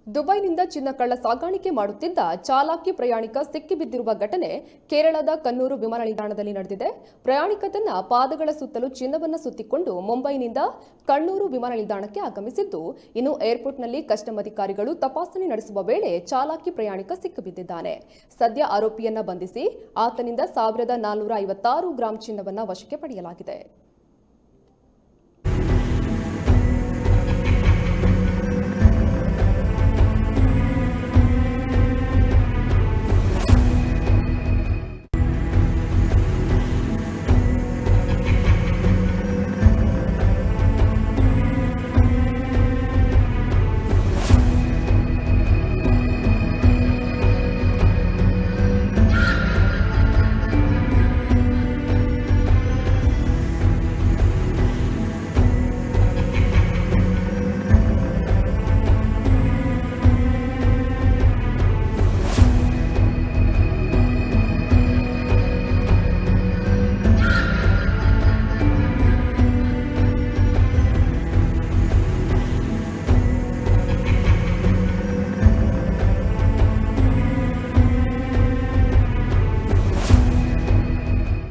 ದುಬೈನಿಂದ ಚಿನ್ನ ಕಳ್ಳ ಸಾಗಾಣಿಕೆ ಮಾಡುತ್ತಿದ್ದ ಚಾಲಾಕಿ ಪ್ರಯಾಣಿಕ ಸಿಕ್ಕಿಬಿದ್ದಿರುವ ಘಟನೆ ಕೇರಳದ ಕಣ್ಣೂರು ವಿಮಾನ ನಿಲ್ದಾಣದಲ್ಲಿ ನಡೆದಿದೆ. ಪ್ರಯಾಣಿಕ ತನ್ನ ಪಾದಗಳ ಸುತ್ತಲೂ ಚಿನ್ನವನ್ನು ಸುತ್ತಿಕೊಂಡು ಮುಂಬೈನಿಂದ ಕಣ್ಣೂರು ವಿಮಾನ ನಿಲ್ದಾಣಕ್ಕೆ ಆಗಮಿಸಿದ್ದು, ಇನ್ನು ಏರ್ಪೋರ್ಟ್ನಲ್ಲಿ ಕಸ್ಟಮ್ ಅಧಿಕಾರಿಗಳು ತಪಾಸಣೆ ನಡೆಸುವ ವೇಳೆ ಚಾಲಾಕಿ ಪ್ರಯಾಣಿಕ ಸಿಕ್ಕಿಬಿದ್ದಿದ್ದಾನೆ. ಸದ್ಯ ಆರೋಪಿಯನ್ನ ಬಂಧಿಸಿ ಆತನಿಂದ 1456 ಗ್ರಾಂ ಚಿನ್ನವನ್ನು ವಶಕ್ಕೆ ಪಡೆಯಲಾಗಿದೆ.